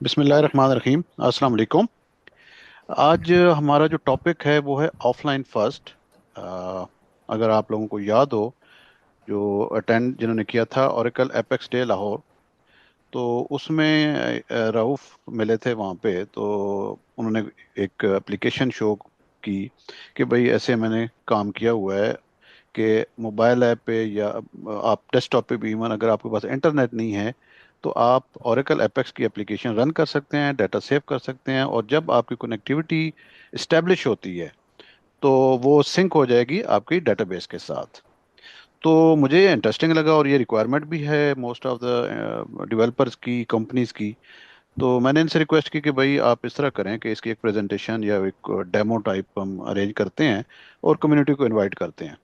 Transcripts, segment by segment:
बिस्मिल्लाहिर्रहमानिर्रहीम। अस्सलाम वालेकुम। आज हमारा जो टॉपिक है वो है ऑफलाइन फर्स्ट। अगर आप लोगों को याद हो, जो अटेंड जिन्होंने किया था ओरेकल एपेक्स डे लाहौर, तो उसमें रऊफ मिले थे वहाँ पे। तो उन्होंने एक एप्लीकेशन शो की कि भाई ऐसे मैंने काम किया हुआ है कि मोबाइल ऐप पे या आप डेस्कटॉप पे भी, इवन अगर आपके पास इंटरनेट नहीं है तो आप ओरेकल एपेक्स की एप्लीकेशन रन कर सकते हैं, डाटा सेव कर सकते हैं, और जब आपकी कनेक्टिविटी इस्टेब्लिश होती है तो वो सिंक हो जाएगी आपकी डेटाबेस के साथ। तो मुझे इंटरेस्टिंग लगा और ये रिक्वायरमेंट भी है मोस्ट ऑफ द डेवलपर्स की, कंपनीज की। तो मैंने इनसे रिक्वेस्ट की कि भाई आप इस तरह करें कि इसकी एक प्रेजेंटेशन या एक डेमो टाइप हम अरेंज करते हैं और कम्युनिटी को इनवाइट करते हैं।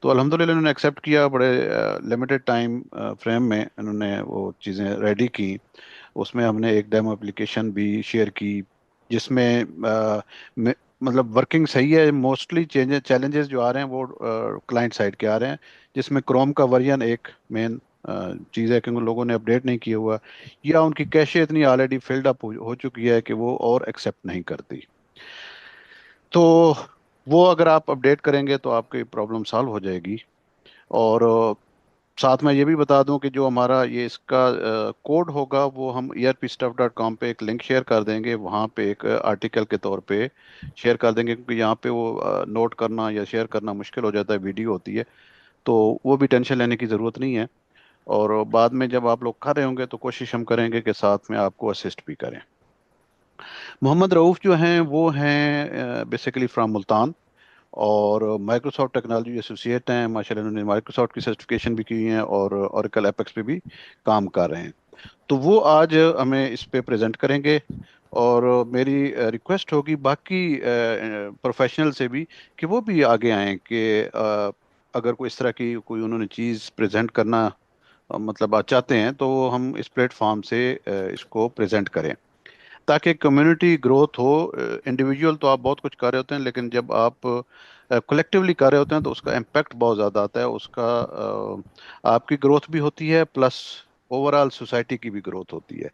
तो अल्हम्दुलिल्लाह इन्होंने एक्सेप्ट किया। बड़े लिमिटेड टाइम फ्रेम में इन्होंने वो चीज़ें रेडी की। उसमें हमने एक डेमो एप्लीकेशन भी शेयर की जिसमें मतलब वर्किंग सही है। मोस्टली चेंजेस चैलेंजेस जो आ रहे हैं वो क्लाइंट साइड के आ रहे हैं, जिसमें क्रोम का वर्जन एक मेन चीज़ है कि उन लोगों ने अपडेट नहीं किया हुआ, या उनकी कैशे इतनी ऑलरेडी फिल्ड अप हो चुकी है कि वो और एक्सेप्ट नहीं करती। तो वो अगर आप अपडेट करेंगे तो आपकी प्रॉब्लम सॉल्व हो जाएगी। और साथ में ये भी बता दूं कि जो हमारा ये इसका कोड होगा वो हम erpstuff.com पे एक लिंक शेयर कर देंगे, वहाँ पे एक आर्टिकल के तौर पे शेयर कर देंगे, क्योंकि यहाँ पे वो नोट करना या शेयर करना मुश्किल हो जाता है, वीडियो होती है। तो वो भी टेंशन लेने की ज़रूरत नहीं है। और बाद में जब आप लोग कर रहे होंगे तो कोशिश हम करेंगे कि साथ में आपको असिस्ट भी करें। मोहम्मद रऊफ़ जो हैं वो हैं बेसिकली फ्राम मुल्तान, और माइक्रोसॉफ्ट टेक्नोलॉजी एसोसिएट हैं। माशाल्लाह उन्होंने माइक्रोसॉफ्ट की सर्टिफिकेशन भी की है और ओरेकल एपेक्स पे भी काम कर रहे हैं। तो वो आज हमें इस पे प्रेजेंट करेंगे। और मेरी रिक्वेस्ट होगी बाकी प्रोफेशनल से भी कि वो भी आगे आएं कि अगर कोई इस तरह की कोई उन्होंने चीज़ प्रेजेंट करना मतलब आप चाहते हैं तो हम इस प्लेटफॉर्म से इसको प्रेजेंट करें, ताकि कम्युनिटी ग्रोथ हो। इंडिविजुअल तो आप बहुत कुछ कर रहे होते हैं, लेकिन जब आप कलेक्टिवली कर रहे होते हैं तो उसका इम्पैक्ट बहुत ज़्यादा आता है। उसका आपकी ग्रोथ भी होती है, प्लस ओवरऑल सोसाइटी की भी ग्रोथ होती है।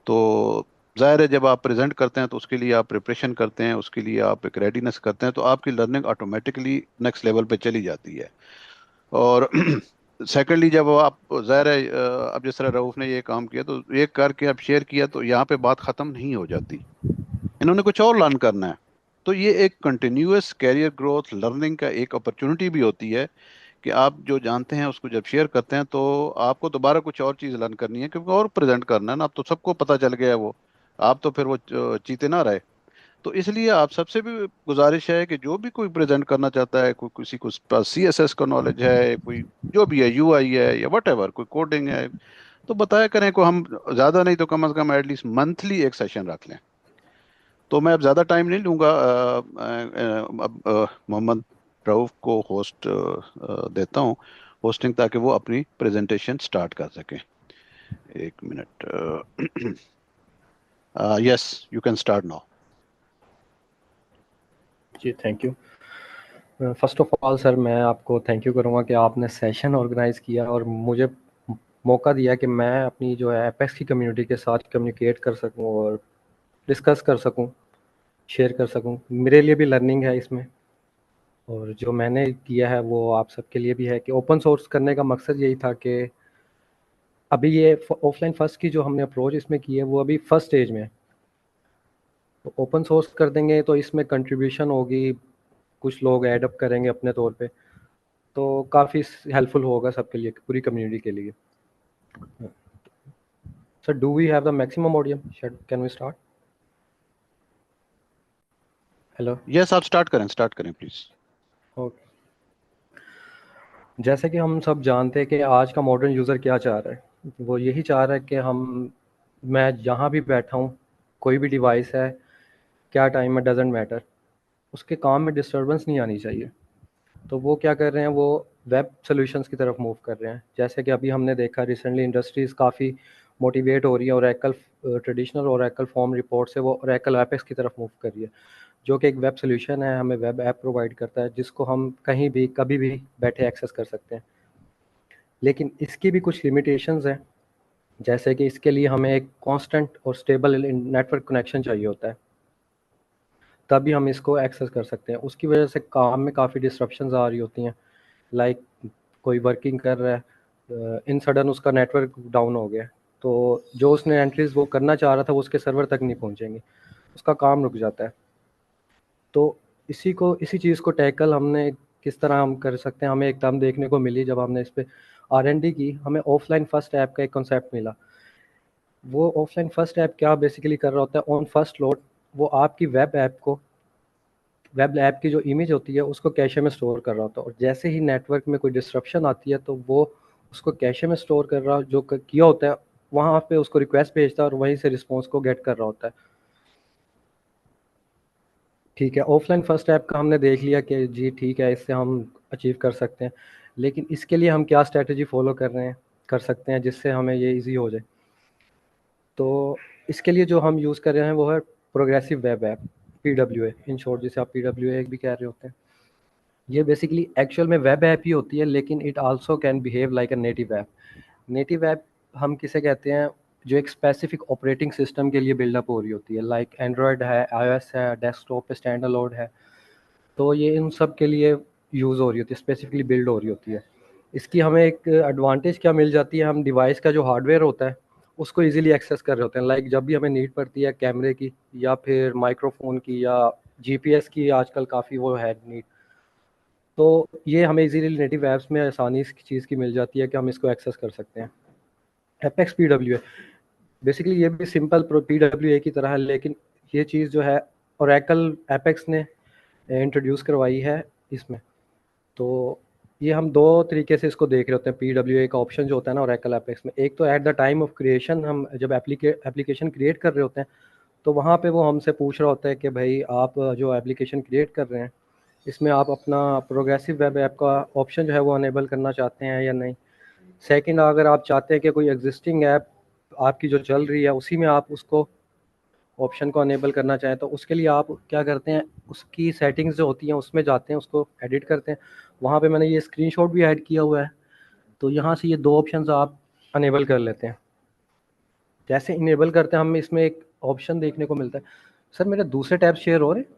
तो जाहिर है जब आप प्रेजेंट करते हैं तो उसके लिए आप प्रिपरेशन करते हैं, उसके लिए आप एक रेडीनेस करते हैं, तो आपकी लर्निंग ऑटोमेटिकली नेक्स्ट लेवल पे चली जाती है। और सेकेंडली जब आप, जाहिर है अब जिस तरह रऊफ ने ये काम किया तो ये करके अब शेयर किया, तो यहाँ पे बात ख़त्म नहीं हो जाती, इन्होंने कुछ और लर्न करना है। तो ये एक कंटिन्यूअस कैरियर ग्रोथ लर्निंग का एक अपॉर्चुनिटी भी होती है कि आप जो जानते हैं उसको जब शेयर करते हैं तो आपको दोबारा कुछ और चीज़ लर्न करनी है, क्योंकि और प्रेजेंट करना है ना। अब तो सबको पता चल गया है वो, आप तो फिर वो चीते ना रहे। तो इसलिए आप सबसे भी गुजारिश है कि जो भी कोई प्रेजेंट करना चाहता है, कोई किसी को पास सीएसएस का नॉलेज है, कोई जो भी है, यूआई है या वट एवर, कोई कोडिंग है, तो बताया करें को। हम ज़्यादा नहीं तो कम से कम एटलीस्ट मंथली एक सेशन रख लें। तो मैं अब ज़्यादा टाइम नहीं लूँगा। अब मोहम्मद रऊफ़ को होस्ट देता हूँ, होस्टिंग, ताकि वो अपनी प्रेजेंटेशन स्टार्ट कर सकें। एक minute. Yes, you can start now. जी thank you. First of all sir, मैं आपको थैंक यू करूँगा कि आपने सेशन ऑर्गेनाइज़ किया और मुझे मौका दिया कि मैं अपनी जो है एपेक्स की कम्युनिटी के साथ कम्युनिकेट कर सकूँ और डिस्कस कर सकूँ, शेयर कर सकूँ। मेरे लिए भी लर्निंग है इसमें, और जो मैंने किया है वो आप सबके लिए भी है कि ओपन सोर्स करने का मकसद यही था कि अभी ये ऑफलाइन फर्स्ट की जो हमने अप्रोच इसमें की है वो अभी फर्स्ट स्टेज में है। तो ओपन सोर्स कर देंगे तो इसमें कंट्रीब्यूशन होगी, कुछ लोग ऐड अप करेंगे अपने तौर पे, तो काफ़ी हेल्पफुल होगा सबके लिए, पूरी कम्युनिटी के लिए। Sir, do we have the maximum audience? Can we start? Hello. Yes, आप स्टार्ट करें प्लीज। ओके। जैसे कि हम सब जानते हैं कि आज का मॉडर्न यूज़र क्या चाह रहा है, वो यही चाह रहा है कि मैं जहाँ भी बैठा हूँ, कोई भी डिवाइस है, क्या टाइम में, डजेंट मैटर, उसके काम में डिस्टरबेंस नहीं आनी चाहिए। तो वो क्या कर रहे हैं, वो वेब सॉल्यूशंस की तरफ मूव कर रहे हैं। जैसे कि अभी हमने देखा रिसेंटली इंडस्ट्रीज़ काफ़ी मोटिवेट हो रही है, Oracle traditional Oracle form report से वो ओरेकल एपेक्स की तरफ मूव कर रही है, जो कि एक वेब सॉल्यूशन है, हमें वेब ऐप प्रोवाइड करता है जिसको हम कहीं भी कभी भी बैठे एक्सेस कर सकते हैं। लेकिन इसकी भी कुछ लिमिटेशंस हैं। जैसे कि इसके लिए हमें एक कांस्टेंट और स्टेबल नेटवर्क कनेक्शन चाहिए होता है, तभी हम इसको एक्सेस कर सकते हैं। उसकी वजह से काम में काफ़ी डिस्ट्रप्शंस आ रही होती हैं। लाइक कोई वर्किंग कर रहा है, इन सडन उसका नेटवर्क डाउन हो गया, तो जो उसने एंट्रीज वो करना चाह रहा था वो उसके सर्वर तक नहीं पहुंचेंगी, उसका काम रुक जाता है। तो इसी चीज़ को टैकल हमने किस तरह हम कर सकते हैं, हमें एक टर्म देखने को मिली जब हमने इस पे R&D की। हमें ऑफलाइन फर्स्ट ऐप का एक कॉन्सेप्ट मिला। वो ऑफलाइन फर्स्ट ऐप क्या बेसिकली कर रहा होता है, ऑन फर्स्ट लोड वो आपकी वेब ऐप की जो इमेज होती है उसको कैशे में स्टोर कर रहा होता है, और जैसे ही नेटवर्क में कोई डिस्ट्रप्शन आती है तो वो उसको कैशे में स्टोर कर रहा जो किया होता है वहाँ पे उसको रिक्वेस्ट भेजता है और वहीं से रिस्पॉन्स को गेट कर रहा होता है। ठीक है, ऑफलाइन फर्स्ट ऐप का हमने देख लिया कि जी ठीक है, इससे हम अचीव कर सकते हैं, लेकिन इसके लिए हम क्या स्ट्रेटजी फॉलो कर सकते हैं जिससे हमें ये इजी हो जाए। तो इसके लिए जो हम यूज़ कर रहे हैं वो है progressive web app, PWA in short, जिसे आप PWA भी कह रहे होते हैं। ये बेसिकली एक्चुअल में वेब ऐप ही होती है, लेकिन it also can behave like a native app. Native app हम किसे कहते हैं, जो एक स्पेसिफिक ऑपरेटिंग सिस्टम के लिए बिल्डअप हो रही होती है, लाइक एंड्रॉयड है, iOS है, डेस्कटॉप पे स्टैंड अलोड है। तो ये इन सब के लिए यूज़ हो रही होती है, स्पेसिफिकली बिल्ड हो रही होती है। इसकी हमें एक एडवांटेज क्या मिल जाती है, हम डिवाइस का जो हार्डवेयर होता है उसको इजीली एक्सेस कर रहे होते हैं। लाइक जब भी हमें नीड पड़ती है कैमरे की या फिर माइक्रोफोन की या GPS की, आजकल काफ़ी वो है नीड, तो ये हमें इजीली नेटिव ऐप्स में आसानी इस चीज़ की मिल जाती है कि हम इसको एक्सेस कर सकते हैं। एपेक्स PWA बेसिकली ये भी सिंपल PWA की तरह है, लेकिन ये चीज़ जो है ओरेकल एपेक्स ने इंट्रोड्यूस करवाई है इसमें। तो ये हम दो तरीके से इसको देख रहे होते हैं। PWA का ऑप्शन जो होता है ना ओरेकल एपेक्स में, एक तो at the time of creation, हम जब एप्लीकेशन क्रिएट कर रहे होते हैं तो वहाँ पे वो हमसे पूछ रहा होता है कि भाई आप जो एप्लीकेशन क्रिएट कर रहे हैं इसमें आप अपना प्रोग्रेसिव वेब ऐप का ऑप्शन जो है वो अनेबल करना चाहते हैं या नहीं। सेकंड, अगर आप चाहते हैं कि कोई एग्जिस्टिंग ऐप आपकी जो चल रही है उसी में आप उसको ऑप्शन को अनेबल करना चाहें, तो उसके लिए आप क्या करते हैं, उसकी सेटिंग्स जो होती हैं उसमें जाते हैं, उसको एडिट करते हैं। वहाँ पे मैंने ये स्क्रीनशॉट भी ऐड किया हुआ है। तो यहाँ से ये दो ऑप्शंस आप अनेबल कर लेते हैं। जैसे इनेबल करते हैं हमें इसमें एक ऑप्शन देखने को मिलता है। सर मेरे दूसरे टैब शेयर हो रहे हैं,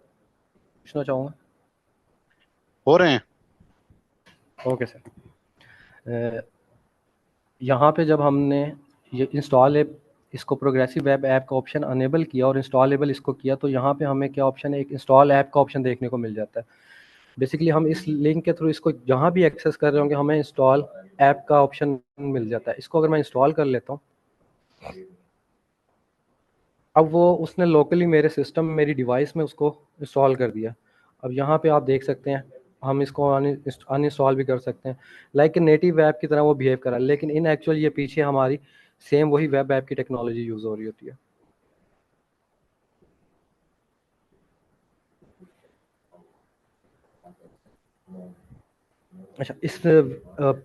पूछना चाहूँगा। हो रहे हैं। Okay sir. यहाँ पे जब हमने ये इंस्टॉल ऐप, इसको प्रोग्रेसिव वेब ऐप का ऑप्शन अनेबल किया और इंस्टॉलेबल इसको किया, तो यहाँ पे हमें क्या ऑप्शन है, एक इंस्टॉल ऐप का ऑप्शन देखने को मिल जाता है। बेसिकली हम इस लिंक के थ्रू इसको जहाँ भी एक्सेस कर रहे होंगे हमें इंस्टॉल ऐप का ऑप्शन मिल जाता है। इसको अगर मैं इंस्टॉल कर लेता हूँ, अब वो उसने लोकली मेरे सिस्टम में मेरी डिवाइस में उसको इंस्टॉल कर दिया। अब यहाँ पे आप देख सकते हैं हम इसको अनइंस्टॉल भी कर सकते हैं। लाइक नेटिव ऐप की तरह वो बिहेव करा, लेकिन इन एक्चुअल ये पीछे हमारी सेम वही वेब ऐप की टेक्नोलॉजी यूज़ हो रही होती है। अच्छा, इस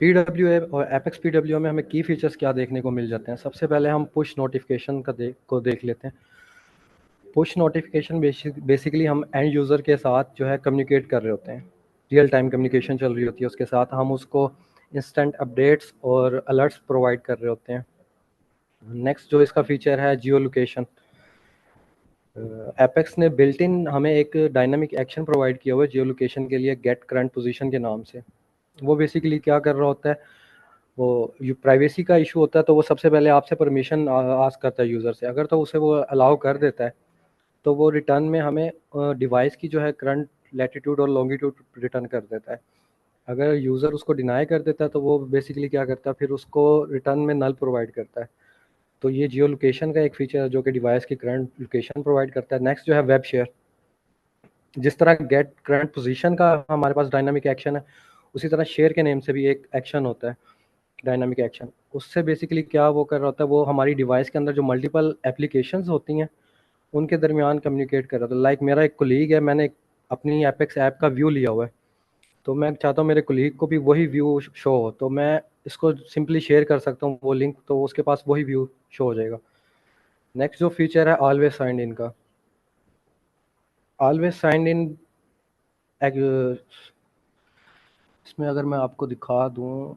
PWA और एपेक्स PWA में हमें की फीचर्स क्या देखने को मिल जाते हैं। सबसे पहले हम पुश नोटिफिकेशन को देख लेते हैं। पुश नोटिफिकेशन बेसिकली हम एंड यूज़र के साथ जो है कम्युनिकेट कर रहे होते हैं, रियल टाइम कम्युनिकेशन चल रही होती है उसके साथ, हम उसको इंस्टेंट अपडेट्स और अलर्ट्स प्रोवाइड कर रहे होते हैं। नेक्स्ट जो इसका फीचर है जियो लोकेशन, एपेक्स ने बिल्ट इन हमें एक डायनामिक एक्शन प्रोवाइड किया हुआ है जियो लोकेशन के लिए, गेट करंट पोजीशन के नाम से। वो बेसिकली क्या कर रहा होता है, वो प्राइवेसी का इशू होता है, तो वो सबसे पहले आपसे परमिशन आस्क करता है यूज़र से। अगर तो उसे वो अलाउ कर देता है तो वो रिटर्न में हमें डिवाइस की जो है करंट लैटिट्यूड और लॉन्गिट्यूड रिटर्न कर देता है। अगर यूज़र उसको डिनाई कर देता है तो वो बेसिकली क्या करता है, फिर उसको रिटर्न में नल प्रोवाइड करता है। तो ये जियो लोकेशन का एक फीचर है जो कि डिवाइस की करंट लोकेशन प्रोवाइड करता है। नेक्स्ट जो है वेब शेयर, जिस तरह गेट करंट पोजीशन का हमारे पास डायनामिक एक्शन है, उसी तरह शेयर के नेम से भी एक एक्शन होता है, डायनामिक एक्शन। उससे बेसिकली क्या वो कर रहा होता है, वो हमारी डिवाइस के अंदर जो मल्टीपल एप्लीकेशंस होती हैं उनके दरमियान कम्युनिकेट कर रहा था। लाइक मेरा एक कोलीग है, मैंने अपनी एपेक्स ऐप का व्यू लिया हुआ है, तो मैं चाहता हूँ मेरे कोलीग को भी वही व्यू शो हो, तो मैं इसको सिंपली शेयर कर सकता हूँ वो लिंक, तो उसके पास वही व्यू शो हो जाएगा। नेक्स्ट जो फीचर है ऑलवेज साइंड इन का, ऑलवेज साइंड इन इसमें अगर मैं आपको दिखा दूँ,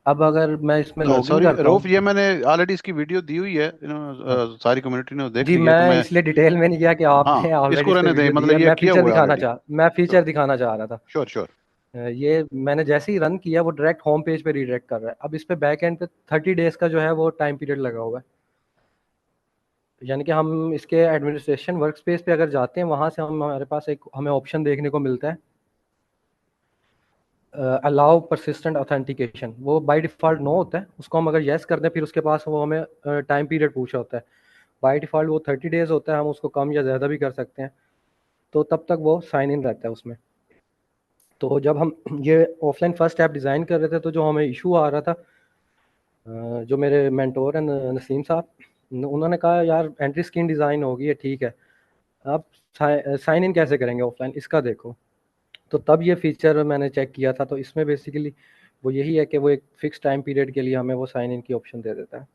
अब अगर मैं इसमें लॉगिन सॉरी करता रऊफ, हूँ। ये मैंने ऑलरेडी इसकी वीडियो दी हुई है, हाँ सारी कम्युनिटी ने देख जी, ली है, तो मैं मैं। इसलिए डिटेल में नहीं गया कि आपने हाँ, ऑलरेडी इसको इस पे रहने दें, वीडियो दी मतलब है। ये मैं किया फीचर हुआ है दिखाना ऑलरेडी। मैं श्योर, फीचर दिखाना चाह रहा था। Sure, sure. ये मैंने जैसे ही रन किया वो डायरेक्ट होम पेज पे रीडायरेक्ट कर रहा है। अब इस पे बैक एंड पे 30 डेज का जो है वो टाइम पीरियड लगा हुआ है। यानी कि हम इसके एडमिनिस्ट्रेशन वर्क स्पेस पे अगर जाते हैं, वहाँ से हमारे पास एक हमें ऑप्शन देखने को मिलता है, अलाउ परसिस्टेंट ऑथेंटिकेशन। वो बाय डिफ़ॉल्ट नो होता है, उसको हम अगर येस कर दें फिर उसके पास वो हमें टाइम पीरियड पूछा होता है। बाय डिफ़ॉल्ट वो 30 डेज होता है, हम उसको कम या ज़्यादा भी कर सकते हैं। तो तब तक वो साइन इन रहता है उसमें। तो जब हम ये ऑफलाइन फर्स्ट ऐप डिज़ाइन कर रहे थे, तो जो हमें इशू आ रहा था, जो मेरे मेंटोर हैं नसीम साहब, उन्होंने कहा यार एंट्री स्क्रीन डिज़ाइन होगी है, ठीक है, आप साइन इन कैसे करेंगे ऑफलाइन, इसका देखो। तो तब ये फीचर मैंने चेक किया था। तो इसमें बेसिकली वो यही है कि वो एक फिक्स टाइम पीरियड के लिए हमें वो साइन इन की ऑप्शन दे देता है।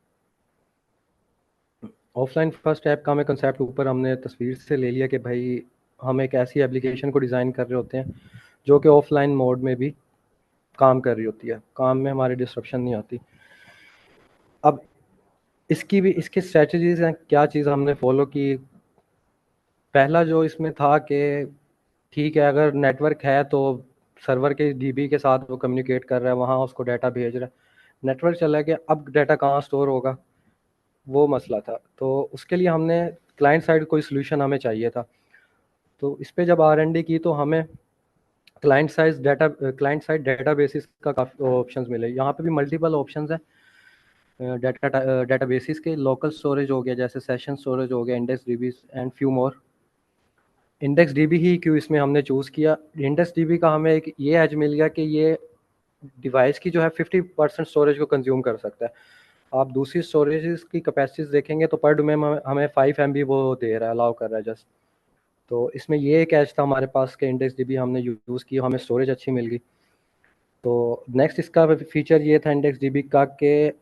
ऑफलाइन फर्स्ट ऐप का हमें कंसेप्ट ऊपर हमने तस्वीर से ले लिया कि भाई हम एक ऐसी एप्लीकेशन को डिज़ाइन कर रहे होते हैं जो कि ऑफलाइन मोड में भी काम कर रही होती है, काम में हमारी डिस्ट्रप्शन नहीं आती। अब इसकी भी इसकी स्ट्रेटजीज हैं, क्या चीज़ हमने फॉलो की। पहला जो इसमें था कि ठीक है, अगर नेटवर्क है तो सर्वर के डीबी के साथ वो कम्युनिकेट कर रहा है, वहाँ उसको डाटा भेज रहा है। नेटवर्क चला गया, अब डाटा कहाँ स्टोर होगा, वो मसला था। तो उसके लिए हमने क्लाइंट साइड कोई सोल्यूशन हमें चाहिए था। तो इस पे जब R&D की तो हमें क्लाइंट साइड डाटा बेसिस का काफ़ी ऑप्शंस मिले। यहाँ पे भी मल्टीपल ऑप्शंस हैं डाटा बेसिस के। लोकल स्टोरेज हो गया, जैसे सेशन स्टोरेज हो गया, index DB and few more. Index DB ही क्यों इसमें हमने चूज़ किया, इंडेक्स डीबी का हमें एक ये एज मिल गया कि ये डिवाइस की जो है 50% स्टोरेज को कंज्यूम कर सकता है। आप दूसरी स्टोरेज की कैपेसिटीज देखेंगे तो पर डोमेन हमें 5 MB वो दे रहा है, अलाउ कर रहा है जस्ट। तो इसमें ये एक एज था हमारे पास के इंडेक्स डीबी हमने यूज़ की, हमें स्टोरेज अच्छी मिल गई। तो नेक्स्ट इसका फीचर ये था इंडेक्स डीबी का कि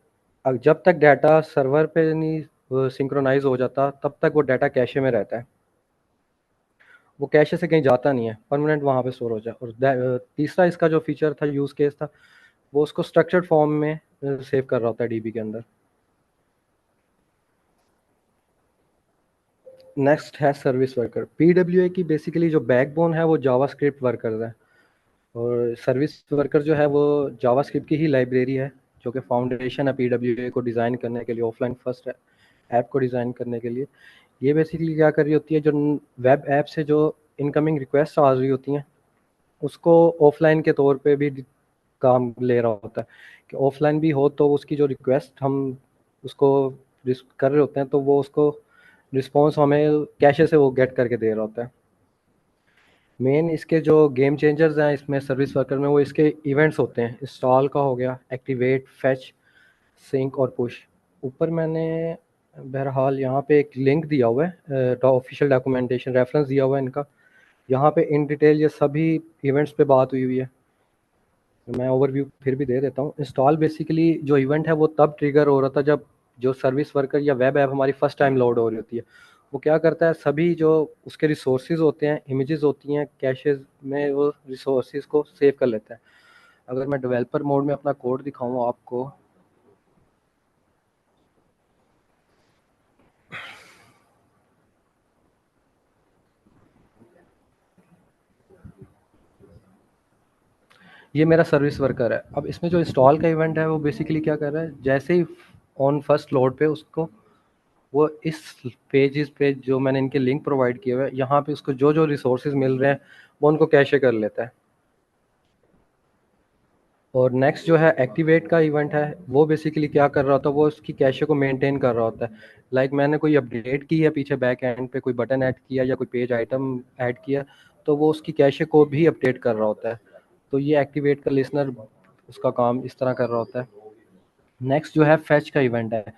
जब तक डाटा सर्वर पे नहीं सिंक्रोनाइज हो जाता, तब तक वो डाटा कैशे में रहता है। वो कैशे से कहीं जाता नहीं है, परमानेंट वहाँ पे स्टोर हो जाए। और तीसरा इसका जो फीचर था, यूज़ केस था, वो उसको स्ट्रक्चर्ड फॉर्म में सेव कर रहा होता है डीबी के अंदर। नेक्स्ट है सर्विस वर्कर। पीडब्ल्यूए की बेसिकली जो बैकबोन है वो जावास्क्रिप्ट वर्कर्स है, और सर्विस वर्कर जो है वो जावास्क्रिप्ट की ही लाइब्रेरी है, जो कि फाउंडेशन है पीडब्ल्यूए को डिज़ाइन करने के लिए, ऑफलाइन फर्स्ट ऐप को डिज़ाइन करने के लिए। ये बेसिकली क्या कर रही होती है, जो वेब ऐप से जो इनकमिंग रिक्वेस्ट आ रही होती हैं, उसको ऑफलाइन के तौर पे भी काम ले रहा होता है। कि ऑफलाइन भी हो तो उसकी जो रिक्वेस्ट हम उसको कर रहे होते हैं, तो वो उसको रिस्पॉन्स हमें कैशे से वो गेट करके दे रहा होता है। मेन इसके जो गेम चेंजर्स हैं इसमें सर्विस वर्कर में, वो इसके इवेंट्स होते हैं। इंस्टॉल का हो गया, एक्टिवेट, फेच, सिंक और पुश। ऊपर मैंने बहरहाल यहाँ पे एक लिंक दिया हुआ है, ऑफिशियल डॉक्यूमेंटेशन रेफरेंस दिया हुआ है इनका। यहाँ पे इन डिटेल ये सभी इवेंट्स पे बात हुई हुई है। मैं ओवरव्यू फिर भी दे देता हूँ। इंस्टॉल बेसिकली जो इवेंट है वो तब ट्रिगर हो रहा था जब जो सर्विस वर्कर या वेब ऐप हमारी फर्स्ट टाइम लोड हो रही होती है। वो क्या करता है, सभी जो उसके रिसोर्सेज होते हैं, इमेजेस होती हैं कैशेज में, वो रिसोर्सेज को सेव कर लेता है। अगर मैं डेवलपर मोड में अपना कोड दिखाऊँ आपको, ये मेरा सर्विस वर्कर है। अब इसमें जो इंस्टॉल का इवेंट है वो बेसिकली क्या कर रहा है, जैसे ही ऑन फर्स्ट लोड पे उसको वो इस पेजेस पे जो मैंने इनके लिंक प्रोवाइड किए हुए हैं, यहाँ पे उसको जो जो रिसोर्सेज मिल रहे हैं वो उनको कैशे कर लेता है। और नेक्स्ट जो है एक्टिवेट का इवेंट है, वो बेसिकली क्या कर रहा होता है, वो उसकी कैशे को मेंटेन कर रहा होता है। मैंने कोई अपडेट की है पीछे बैक एंड पे, कोई बटन ऐड किया या कोई पेज आइटम ऐड किया, तो वो उसकी कैशे को भी अपडेट कर रहा होता है। तो ये एक्टिवेट का लिसनर उसका काम इस तरह कर रहा होता है। नेक्स्ट जो है फैच का इवेंट है।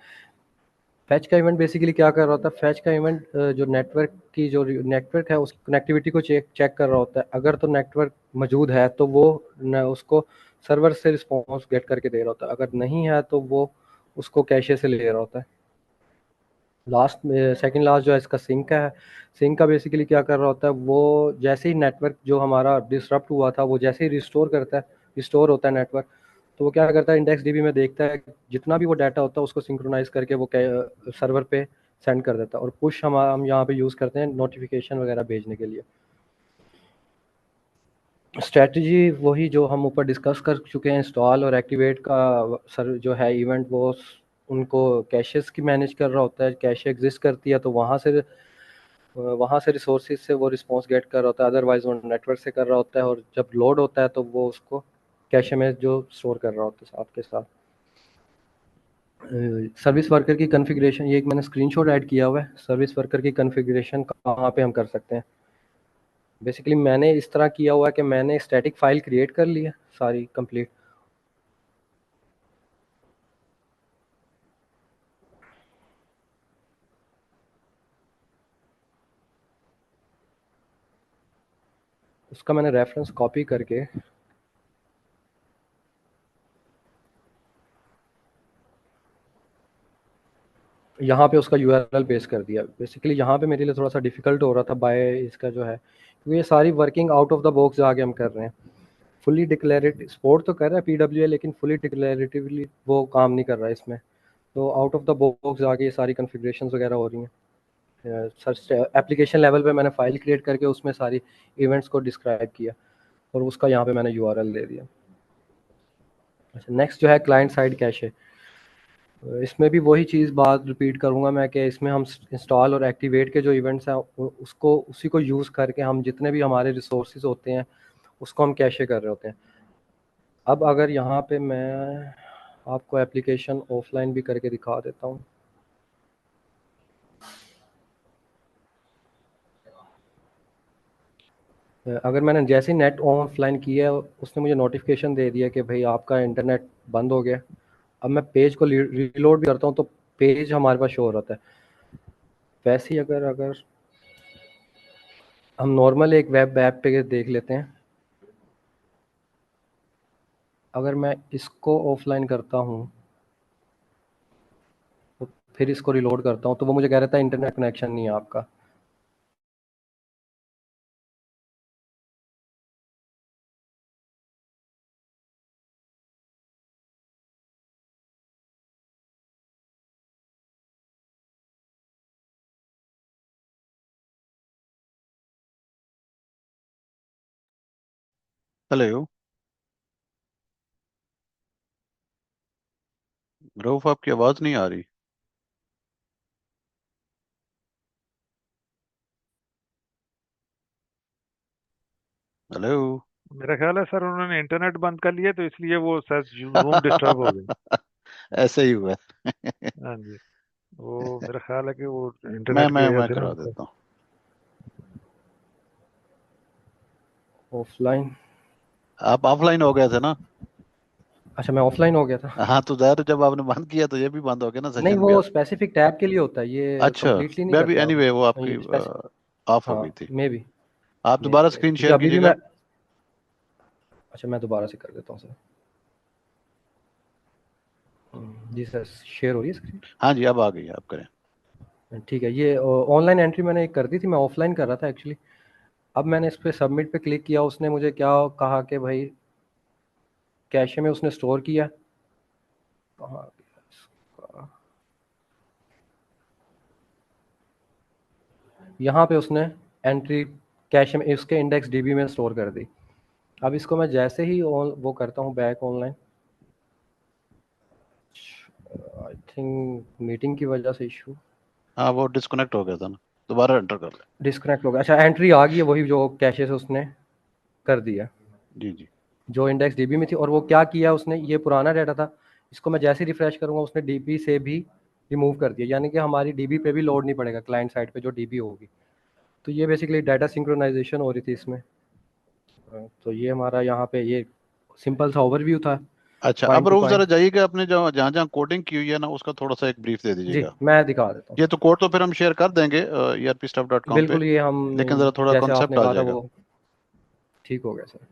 फैच का इवेंट बेसिकली क्या कर रहा होता है, फैच का इवेंट जो नेटवर्क है उस कनेक्टिविटी को चेक चेक कर रहा होता है। अगर तो नेटवर्क मौजूद है तो वो उसको सर्वर से रिस्पॉन्स गेट करके दे रहा होता है, अगर नहीं है तो वो उसको कैशे से ले रहा होता है। लास्ट में सेकंड लास्ट जो है इसका सिंक का है। सिंक का बेसिकली क्या कर रहा होता है, वो जैसे ही नेटवर्क जो हमारा डिसरप्ट हुआ था वो जैसे ही रिस्टोर करता है, रिस्टोर होता है नेटवर्क, तो वो क्या करता है, इंडेक्स डीबी में देखता है जितना भी वो डाटा होता है उसको सिंक्रोनाइज करके वो सर्वर पे सेंड कर देता है। और पुश हम यहाँ पे यूज़ करते हैं नोटिफिकेशन वगैरह भेजने के लिए। स्ट्रैटेजी वही जो हम ऊपर डिस्कस कर चुके हैं, इंस्टॉल और एक्टिवेट का। सर जो है इवेंट वो उनको कैशेस की मैनेज कर रहा होता है, कैशे एग्जिस्ट करती है तो वहाँ से रिसोर्सेज से वो रिस्पॉन्स गेट कर रहा होता है, अदरवाइज वो नेटवर्क से कर रहा होता है। और जब लोड होता है तो वो उसको कैशे में जो स्टोर कर रहा होता है साथ के साथ। सर्विस वर्कर की कॉन्फ़िगरेशन, ये एक मैंने स्क्रीनशॉट ऐड किया हुआ है। सर्विस वर्कर की कॉन्फ़िगरेशन कहाँ पे हम कर सकते हैं। बेसिकली मैंने इस तरह किया हुआ है कि मैंने स्टैटिक फाइल क्रिएट कर ली है सारी कंप्लीट। उसका मैंने रेफरेंस कॉपी करके यहाँ पे उसका यूआरएल पेस्ट कर दिया। बेसिकली यहाँ पे मेरे लिए थोड़ा सा डिफिकल्ट हो रहा था बाय इसका जो है, क्योंकि ये सारी working out of the box आगे हम कर रहे हैं। फुली डिक्लेरेटिव सपोर्ट तो कर रहा है पीडब्ल्यूए, लेकिन फुली डिक्लेरेटिवली वो काम नहीं कर रहा है इसमें। तो आउट ऑफ द बॉक्स आगे ये सारी कॉन्फ़िगरेशन वगैरह हो रही हैं। सर एप्लीकेशन लेवल पे मैंने फाइल क्रिएट करके उसमें सारी इवेंट्स को डिस्क्राइब किया और उसका यहाँ पे मैंने यूआरएल दे दिया। अच्छा, नेक्स्ट जो है क्लाइंट साइड कैशे। इसमें भी वही चीज़ बात रिपीट करूँगा मैं कि इसमें हम इंस्टॉल और एक्टिवेट के जो इवेंट्स हैं उसको उसी को यूज़ करके हम जितने भी हमारे रिसोर्सेज होते हैं उसको हम कैशे कर रहे होते हैं। अब अगर यहाँ पे मैं आपको एप्लीकेशन ऑफलाइन भी करके दिखा देता हूँ। अगर मैंने जैसे ही नेट ऑफलाइन किया है उसने मुझे नोटिफिकेशन दे दिया कि भाई आपका इंटरनेट बंद हो गया। अब मैं पेज को रीलोड भी करता हूँ तो पेज हमारे पास शो हो रहा है। वैसे ही अगर अगर हम नॉर्मल एक वेब ऐप पे देख लेते हैं, अगर मैं इसको ऑफलाइन करता हूँ तो फिर इसको रिलोड करता हूँ तो वो मुझे कह रहा था इंटरनेट कनेक्शन नहीं है आपका। हेलो। रऊफ, आपकी आवाज नहीं आ रही। हेलो। मेरा ख्याल है सर उन्होंने इंटरनेट बंद कर लिया तो इसलिए वो सर रूम डिस्टर्ब हो गई। ऐसे ही हुआ हाँ जी। वो मेरा ख्याल है कि वो मैं इंटरनेट की मैं वजह मैं से ना करा उनको। देता हूँ। ऑफलाइन। आप ऑफलाइन हो गए थे ना? अच्छा, मैं ऑफलाइन हो गया था। हाँ, तो ज़ाहिर है, जब आपने बंद किया तो ये भी बंद हो गया ना, नहीं, सेशन भी। वो स्पेसिफिक टैब के लिए होता है, ये अच्छा। कंप्लीटली नहीं मैं भी करता वो। एनीवे वो आपकी ये स्पेसिफिक। ऑफ हो हाँ, गई थी। May be. आप मे बी दोबारा मे बी स्क्रीन क्योंकि शेयर अभी भी कीजिएगा। मैं। अच्छा, मैं दोबारा से कर देता हूँ सर। जी सर, शेयर हो रही है स्क्रीन। हाँ जी, अब आ गई, आप करें। ठीक है, ये ऑनलाइन एंट्री मैंने एक कर दी थी, मैं ऑफलाइन कर रहा था एक्चुअली। अब मैंने इस पे सबमिट पे क्लिक किया, उसने मुझे क्या कहा कि भाई कैशे में उसने स्टोर किया। कहाँ गया इसका? यहाँ पे उसने एंट्री कैशे में इसके इंडेक्स डीबी में स्टोर कर दी। अब इसको मैं जैसे ही वो करता हूँ back online, I think meeting की वजह से इशू हाँ, वो डिस्कनेक्ट हो गया था ना। दोबारा एंटर कर ले। डिस्कनेक्ट हो गया। अच्छा, एंट्री आ गई है वही जो कैशे से उसने कर दिया, जी जी। जो इंडेक्स डीबी में थी। और वो क्या किया उसने, ये पुराना डाटा था, इसको मैं जैसे ही रिफ्रेश करूंगा उसने डीबी से भी रिमूव कर दिया, यानी कि हमारी डीबी पे भी लोड नहीं पड़ेगा क्लाइंट साइड पे जो डीबी होगी। तो ये बेसिकली डाटा सिंक्रोनाइजेशन हो रही थी इसमें। तो ये हमारा यहाँ पे ये सिंपल सा ओवरव्यू था अच्छा, अब पॉइंट टू रोज जरा पॉइंट। जाइएगा, अपने जो जहाँ जहाँ कोडिंग की हुई है ना, उसका थोड़ा सा एक ब्रीफ दे जी, दीजिएगा। मैं दिखा देता हूँ ये सर। तो कोड तो फिर हम शेयर कर देंगे erpstuff.com पे। बिल्कुल, ये हम लेकिन जरा थोड़ा जैसे कॉन्सेप्ट आपने आ कहा था जाएगा। वो ठीक हो गया सर।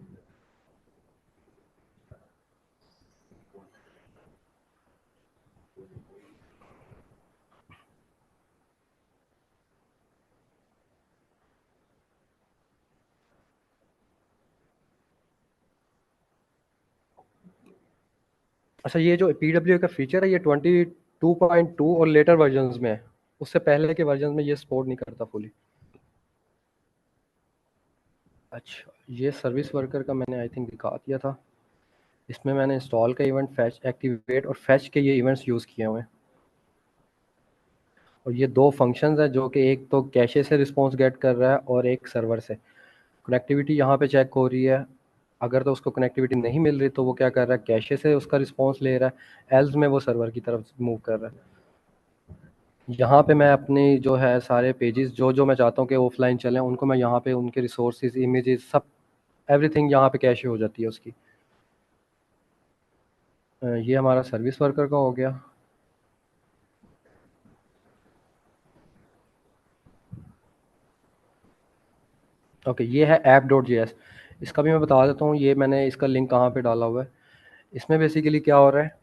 अच्छा, ये जो PWA का फीचर है ये 22.2 और लेटर वर्जन्स में है, उससे पहले के वर्जन में ये सपोर्ट नहीं करता फुली। अच्छा, ये सर्विस वर्कर का मैंने आई थिंक दिखा दिया था। इसमें मैंने इंस्टॉल का इवेंट, फैच, एक्टिवेट और फैच के ये इवेंट्स यूज़ किए हुए हैं। और ये दो फंक्शंस हैं जो कि एक तो कैशे से रिस्पॉन्स गेट कर रहा है और एक सर्वर से। कनेक्टिविटी यहाँ पे चेक हो रही है, अगर तो उसको कनेक्टिविटी नहीं मिल रही तो वो क्या कर रहा है, कैशे से उसका रिस्पॉन्स ले रहा है, एल्स में वो सर्वर की तरफ मूव कर रहा है। यहाँ पे मैं अपनी जो है सारे पेजेस जो जो मैं चाहता हूँ कि ऑफलाइन चलें, उनको मैं यहाँ पे उनके रिसोर्सेज, इमेजेस, सब एवरीथिंग यहाँ पे कैशे हो जाती है उसकी। ये हमारा सर्विस वर्कर का हो गया। ओके, ये है app.js। इसका भी मैं बता देता हूँ, ये मैंने इसका लिंक कहाँ पे डाला हुआ है। इसमें बेसिकली क्या हो रहा है,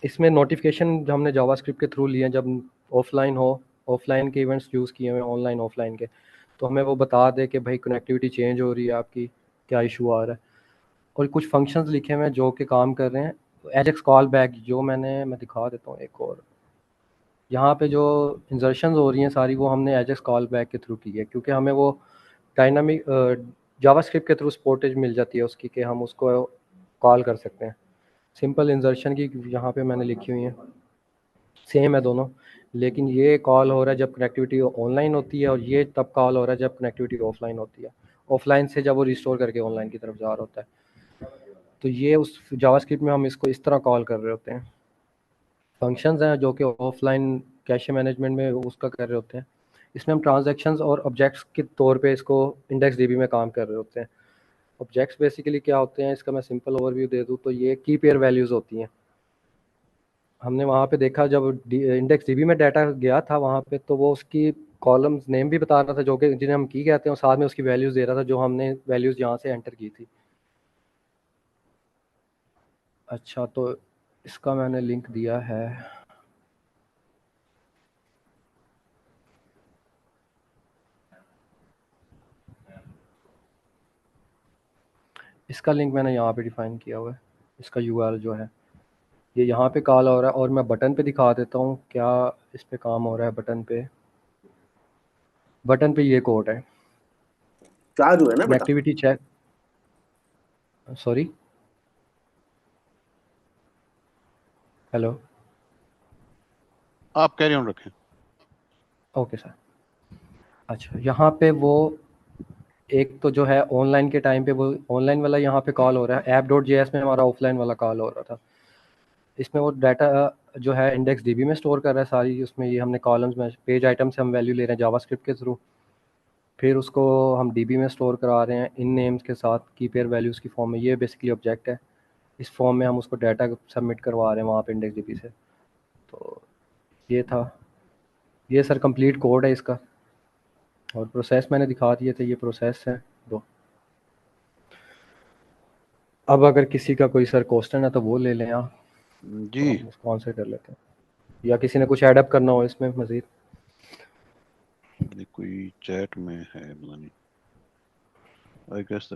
इसमें नोटिफिकेशन जो हमने जावास्क्रिप्ट के थ्रू लिए हैं, जब ऑफलाइन हो, ऑफलाइन के इवेंट्स यूज़ किए हुए हैं ऑनलाइन ऑफलाइन के, तो हमें वो बता दे कि भाई कनेक्टिविटी चेंज हो रही है आपकी, क्या इशू आ रहा है। और कुछ फंक्शंस लिखे हुए हैं जो कि काम कर रहे हैं। एजेक्स कॉल बैक जो मैं दिखा देता हूँ एक और। यहाँ पे जो इंजर्शंस हो रही हैं सारी, वो हमने एजेक्स कॉल बैक के थ्रू की है, क्योंकि हमें वो डायनामिक जावास्क्रिप्ट के थ्रू सपोर्टेज मिल जाती है उसकी, कि हम उसको कॉल कर सकते हैं। सिंपल इंजर्शन की यहाँ पे मैंने लिखी हुई है, सेम है दोनों, लेकिन ये कॉल हो रहा है जब कनेक्टिविटी ऑनलाइन होती है और ये तब कॉल हो रहा है जब कनेक्टिविटी ऑफलाइन होती है, ऑफलाइन से जब वो रिस्टोर करके ऑनलाइन की तरफ जा रहा होता है। तो ये उस जावास्क्रिप्ट में हम इसको इस तरह कॉल कर रहे होते हैं। फंक्शंस हैं जो कि ऑफलाइन कैशे मैनेजमेंट में उसका कर रहे होते हैं। इसमें हम ट्रांजैक्शंस और ऑब्जेक्ट्स के तौर पे इसको इंडेक्स डीबी में काम कर रहे होते हैं। ऑब्जेक्ट्स बेसिकली क्या होते हैं, इसका मैं सिंपल ओवरव्यू दे दूँ तो ये की पेयर वैल्यूज़ होती हैं। हमने वहाँ पे देखा जब इंडेक्स डीबी में डाटा गया था वहाँ पे, तो वो उसकी कॉलम्स नेम भी बता रहा था जो कि जिन्हें हम की कहते हैं, और साथ में उसकी वैल्यूज़ दे रहा था जो हमने वैल्यूज़ यहाँ से एंटर की थी। अच्छा, तो इसका मैंने लिंक दिया है। इसका लिंक मैंने यहाँ पे डिफाइन किया हुआ है। इसका यूआरएल जो है ये यहाँ पे कॉल हो रहा है, और मैं बटन पे दिखा देता हूँ क्या इस पे काम हो रहा है। बटन पे ये कोड है, चार्ज हुआ है ना बेटा? कनेक्टिविटी चेक, सॉरी, हेलो, आप कैरी ऑन रखें। Okay sir. अच्छा, यहाँ पे वो एक तो जो है ऑनलाइन के टाइम पे वो ऑनलाइन वाला यहाँ पे कॉल हो रहा है, app.js में हमारा ऑफलाइन वाला कॉल हो रहा था। इसमें वो डाटा जो है इंडेक्स डीबी में स्टोर कर रहा है सारी, उसमें ये हमने कॉलम्स में पेज आइटम से हम वैल्यू ले रहे हैं जावास्क्रिप्ट के थ्रू, फिर उसको हम डीबी में स्टोर करा रहे हैं इन नेम्स के साथ की पेयर वैल्यूज़ की फॉर्म में। ये बेसिकली ऑब्जेक्ट है, इस फॉर्म में हम उसको डाटा सबमिट करवा रहे हैं वहाँ पे इंडेक्स डीबी से। तो ये था, ये सर कंप्लीट कोड है इसका, और प्रोसेस मैंने दिखा दिए थे, ये प्रोसेस है दो। अब अगर किसी का कोई सर क्वेश्चन है तो वो ले लें आप, जी। तो हम उसको आंसर कर लेते हैं, या किसी ने कुछ ऐडअप करना हो इसमें मज़ीद। नहीं, कोई चैट में है, पता नहीं। आई गेस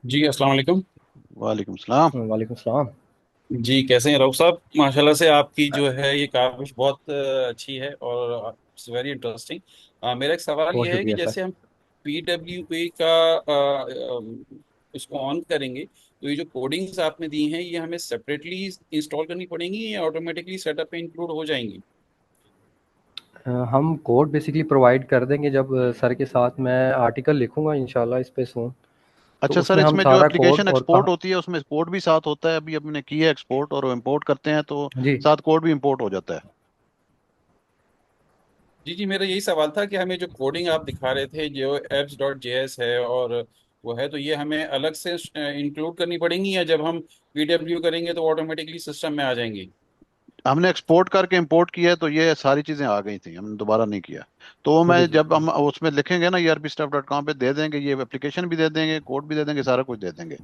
जी अस्सलाम वालेकुम। वालेकुम सलाम। वालेकुम सलाम। जी कैसे हैं राउफ साहब? माशाल्लाह से आपकी जो है ये काविश बहुत अच्छी है और इट्स वेरी इंटरेस्टिंग। मेरा एक सवाल बहुत ये है कि शुक्रिया सर। जैसे हम PWA का इसको ऑन करेंगे तो ये जो कोडिंग्स आपने दी हैं ये हमें सेपरेटली इंस्टॉल करनी पड़ेंगी या ऑटोमेटिकली सेटअप में इंक्लूड हो जाएंगी? हम कोड बेसिकली प्रोवाइड कर देंगे जब सर के साथ मैं आर्टिकल लिखूंगा इंशाल्लाह इस पे सून, तो अच्छा सर, उसमें हम इसमें जो सारा कोड एप्लीकेशन और एक्सपोर्ट कहाँ। होती है उसमें कोड भी साथ होता है? अभी अपने की है एक्सपोर्ट और इंपोर्ट करते हैं तो जी साथ कोड भी इंपोर्ट हो जाता है? जी जी, मेरा यही सवाल था कि हमें जो कोडिंग आप दिखा रहे थे जो apps.js है और वो है, तो ये हमें अलग से इंक्लूड करनी पड़ेंगी या जब हम PW करेंगे तो ऑटोमेटिकली सिस्टम में आ जाएंगी? हमने एक्सपोर्ट करके इंपोर्ट किया है तो ये सारी चीजें आ गई थी, हमने दोबारा नहीं किया। तो वो मैं जी जी जब जी। हम उसमें लिखेंगे ना ERPstuff.com पे दे देंगे, ये एप्लीकेशन भी दे देंगे, कोड भी दे देंगे, सारा कुछ दे देंगे।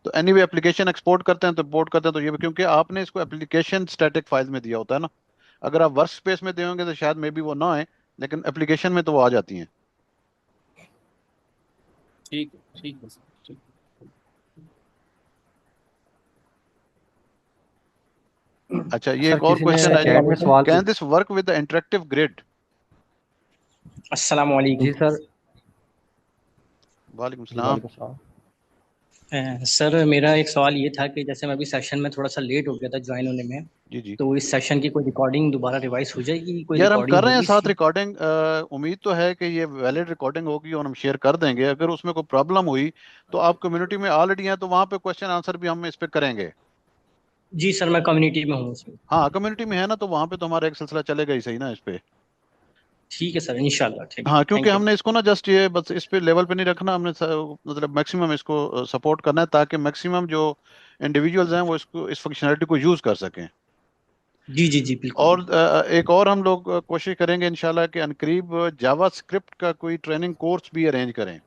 तो एनीवे एप्लीकेशन एक्सपोर्ट करते हैं तो इंपोर्ट करते हैं तो ये भी, क्योंकि आपने इसको एप्लीकेशन स्टैटिक फाइल में दिया होता है ना। अगर आप वर्क स्पेस में देंगे तो शायद मे बी वो ना आए, लेकिन एप्लीकेशन में तो वो आ जाती हैं। ठीक है सर, ठीक है। अच्छा, ये सर एक और किसी ने क्वेश्चन है जी, चैट में सवाल कैन पूछा। This work with the interactive grid? अस्सलाम वालेकुम। जी सर। वालेकुम जी सलाम। वालेकुम सलाम। सर मेरा एक सवाल ये था कि जैसे मैं अभी सेशन में थोड़ा सा लेट हो गया था ज्वाइन होने में, जी जी। तो इस सेशन की कोई रिकॉर्डिंग दोबारा रिवाइज हो जाएगी, कोई यार हम रिकॉर्डिंग कर रहे हैं होगी साथ इसकी? रिकॉर्डिंग, उम्मीद तो है कि ये वैलिड रिकॉर्डिंग होगी और हम शेयर कर देंगे। अगर उसमें कोई प्रॉब्लम हुई तो आप कम्युनिटी में ऑलरेडी हैं, तो वहाँ पे क्वेश्चन आंसर भी हम इस पे करेंगे। जी सर, मैं कम्युनिटी में हूँ उसमें। हाँ, कम्युनिटी में है ना, तो वहाँ पे तो हमारा एक सिलसिला चलेगा ही सही ना इस पे। ठीक है सर, इंशाल्लाह। ठीक है, हाँ, क्योंकि थैंक यू। हमने इसको ना जस्ट ये बस इस पे लेवल पे नहीं रखना, हमने मतलब मैक्सिमम इसको सपोर्ट करना है, ताकि मैक्सिमम जो इंडिविजुअल्स हैं वो इसको इस फंक्शनैलिटी को यूज कर सकें। जी जी जी, बिल्कुल और बिल्कुल। एक और हम लोग कोशिश करेंगे इंशाल्लाह कि अनकरीब जावा स्क्रिप्ट का कोई ट्रेनिंग कोर्स भी अरेंज करें।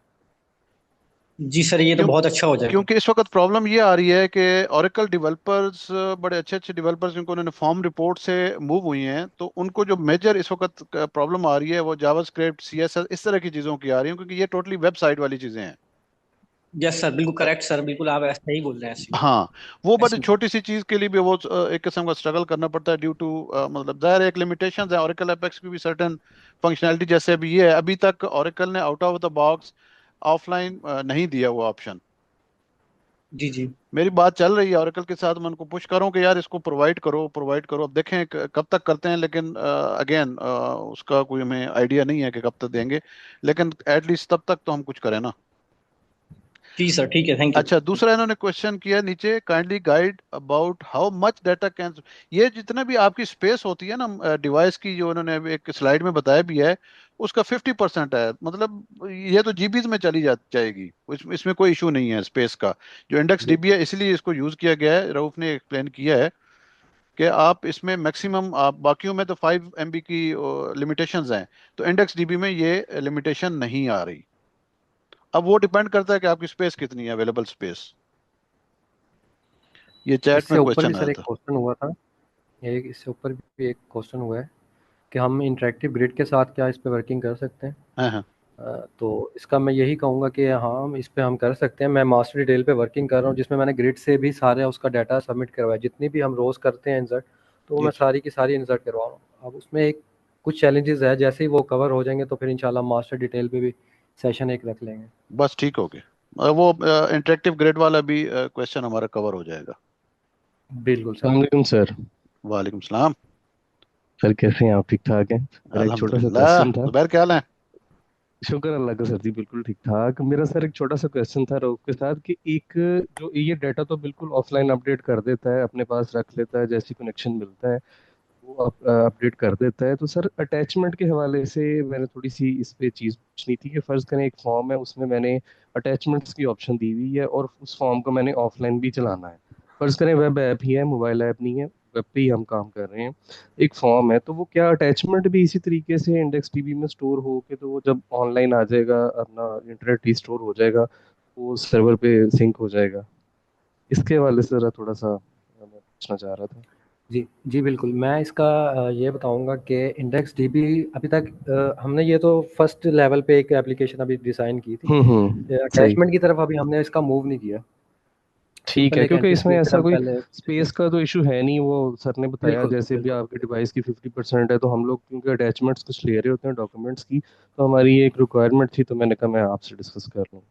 जी सर, ये तो क्यों? बहुत अच्छा हो जाएगा। क्योंकि इस वक्त प्रॉब्लम ये आ रही है कि ओरेकल डेवलपर्स, बड़े अच्छे अच्छे डेवलपर्स जिनको उन्होंने फॉर्म रिपोर्ट से मूव हुई हैं, तो उनको जो मेजर इस वक्त प्रॉब्लम आ रही है वो जावास्क्रिप्ट, सीएसएस, इस तरह की चीज़ों की आ रही है, क्योंकि ये टोटली वेबसाइट वाली चीज़ें हैं। यस सर, बिल्कुल अ, करेक्ट सर, बिल्कुल आप ऐसा ही बोल रहे हैं ऐसे। हाँ, वो बड़ी ऐसे छोटी सी चीज़ के लिए भी वो एक किस्म का स्ट्रगल करना पड़ता है ड्यू टू, मतलब ज़ाहिर है एक लिमिटेशन है ओरेकल एपेक्स की भी, सर्टेन फंक्शनैलिटी जैसे अभी ये है, अभी तक ओरेकल ने out of the box offline नहीं दिया वो ऑप्शन। जी जी मेरी बात चल रही है ओरेकल के साथ, मैं उनको पुश करूं कि यार इसको प्रोवाइड करो, प्रोवाइड करो। अब देखें कब तक करते हैं, लेकिन अगेन उसका कोई हमें आइडिया नहीं है कि कब तक देंगे, लेकिन एटलीस्ट तब तक तो हम कुछ करें ना। जी सर, ठीक है, थैंक यू। अच्छा, दूसरा इन्होंने क्वेश्चन किया नीचे, kindly guide about how much data can, ये जितना भी आपकी स्पेस होती है ना डिवाइस की, जो उन्होंने अभी एक स्लाइड में बताया भी है, उसका 50% है, मतलब ये तो जीबीज में चली जाएगी। इसमें कोई इशू नहीं है स्पेस का। जो इंडेक्स डीबी है इसलिए इसको यूज किया गया है, रऊफ ने एक्सप्लेन किया है कि आप इसमें मैक्सिमम, आप बाकियों में तो 5 MB की लिमिटेशंस हैं, तो इंडेक्स डीबी में ये लिमिटेशन नहीं आ रही। अब वो डिपेंड करता है कि आपकी स्पेस कितनी है, अवेलेबल स्पेस। ये चैट में इससे ऊपर भी क्वेश्चन आया सर एक था। क्वेश्चन हुआ था। एक इससे ऊपर भी एक क्वेश्चन हुआ है कि हम इंटरेक्टिव ग्रिड के साथ क्या इस पे वर्किंग कर सकते हैं। हाँ हाँ। तो इसका मैं यही कहूँगा कि हाँ, हम इस पे हम कर सकते हैं। मैं मास्टर डिटेल पे वर्किंग कर रहा हूँ, जिसमें मैंने ग्रिड से भी सारे उसका डाटा सबमिट करवाया, जितनी भी हम रोज़ करते हैं इंसर्ट, तो वो जी मैं जी। सारी की सारी इंसर्ट करवा रहा हूँ। अब उसमें एक कुछ चैलेंजेस है, जैसे ही वो कवर हो जाएंगे तो फिर इंशाल्लाह मास्टर डिटेल पे भी सेशन एक रख लेंगे। बस ठीक हो गया, वो इंटरेक्टिव ग्रेड वाला भी क्वेश्चन हमारा कवर हो जाएगा। बिल्कुल सर। वालेकुम सर। वालेकुम सलाम। सर कैसे हैं आप? ठीक ठाक हैं? मेरा एक छोटा सा अल्हम्दुलिल्लाह, क्वेश्चन था। जुबैर क्या हाल है? शुक्र अल्लाह का सर जी, बिल्कुल ठीक ठाक। मेरा सर एक छोटा सा क्वेश्चन था रऊफ के साथ कि एक, जो ये डाटा तो बिल्कुल ऑफलाइन अपडेट कर देता है, अपने पास रख लेता है, जैसी कनेक्शन मिलता है वो अपडेट कर देता है। तो सर अटैचमेंट के हवाले से मैंने थोड़ी सी इस पे चीज़ पूछनी थी कि फ़र्ज़ करें एक फॉर्म है, उसमें मैंने अटैचमेंट्स की ऑप्शन दी हुई है और उस फॉर्म को मैंने ऑफलाइन भी चलाना है। फ़र्ज़ करें वेब ऐप ही है, मोबाइल ऐप नहीं है, वेब पे ही हम काम कर रहे हैं, एक फॉर्म है, तो वो क्या अटैचमेंट भी इसी तरीके से इंडेक्स डीबी में स्टोर हो के, तो वो जब ऑनलाइन आ जाएगा अपना इंटरनेट ही स्टोर हो जाएगा, वो सर्वर पे सिंक हो जाएगा? इसके हवाले से ज़रा थोड़ा सा मैं पूछना चाह रहा था। जी जी बिल्कुल। मैं इसका ये बताऊंगा कि इंडेक्स डीबी अभी तक हमने ये तो फर्स्ट लेवल पे एक एप्लीकेशन अभी डिज़ाइन की थी। सही। अटैचमेंट की तरफ अभी हमने इसका मूव नहीं किया। ठीक सिंपल है, एक क्योंकि एंटिटी इसमें लेकर ऐसा हम कोई पहले। स्पेस का तो इशू है नहीं, वो सर ने बताया बिल्कुल जैसे भी बिल्कुल आपके डिवाइस की 50% है, तो हम लोग क्योंकि अटैचमेंट्स कुछ ले रहे होते हैं डॉक्यूमेंट्स की, तो हमारी ये एक रिक्वायरमेंट थी, तो मैंने कहा मैं आपसे डिस्कस कर लूँ। जी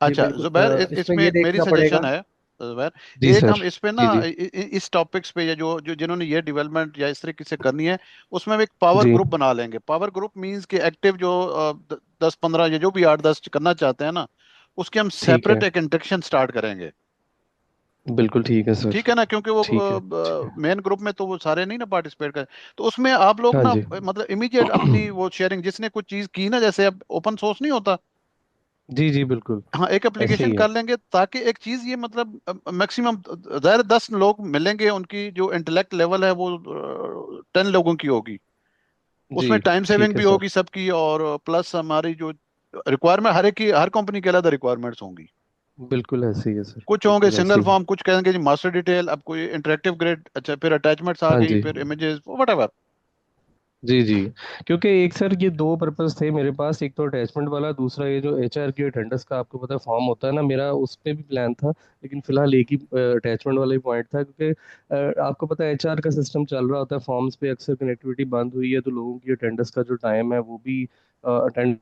अच्छा बिल्कुल। जुबैर, इसमें इसमें ये एक मेरी देखना पड़ेगा। सजेशन है। जुबैर, जी एक हम सर। इस पे ना जी जी। इस टॉपिक्स पे, या जो जो जिन्होंने ये डेवलपमेंट या इस तरीके से करनी है, उसमें हम एक पावर जी ग्रुप बना लेंगे। पावर ग्रुप मींस कि एक्टिव जो 10-15 या जो भी 8-10 करना चाहते हैं ना, उसके हम ठीक है। सेपरेट एक इंटरेक्शन स्टार्ट करेंगे। बिल्कुल ठीक है सर। ठीक है ना, क्योंकि वो ठीक है। मेन ग्रुप में तो वो सारे नहीं ना पार्टिसिपेट कर, तो उसमें आप लोग हाँ ना जी। मतलब इमीडिएट अपनी वो शेयरिंग, जिसने कुछ चीज की ना, जैसे अब ओपन सोर्स नहीं होता, जी जी बिल्कुल। हाँ, एक ऐसे एप्लीकेशन ही है। कर लेंगे, ताकि एक चीज ये मतलब मैक्सिमम ज़ाहिर 10 लोग मिलेंगे, उनकी जो इंटेलेक्ट लेवल है वो 10 लोगों की होगी। उसमें जी टाइम सेविंग ठीक है भी सर। होगी सबकी, और प्लस हमारी जो रिक्वायरमेंट, हर एक की, हर कंपनी की अलग रिक्वायरमेंट्स होंगी। बिल्कुल ऐसे ही है सर। कुछ होंगे बिल्कुल ऐसे सिंगल ही है। फॉर्म, कुछ कहेंगे जी मास्टर डिटेल, अब कोई इंटरेक्टिव ग्रेड, अच्छा फिर अटैचमेंट्स आ हाँ गई, जी। फिर इमेजेस, वट एवर। जी जी। क्योंकि एक सर ये दो पर्पस थे मेरे पास, एक तो अटैचमेंट वाला, दूसरा ये जो एचआर की अटेंडेंस का आपको पता है फॉर्म होता है ना, मेरा उस पे भी प्लान था, लेकिन फिलहाल एक ही अटैचमेंट वाला ही पॉइंट था, क्योंकि आपको पता है एचआर का सिस्टम चल रहा होता है, फॉर्म्स पे अक्सर कनेक्टिविटी बंद हुई है तो लोगों की अटेंडेंस का जो टाइम है वो भी अटेंड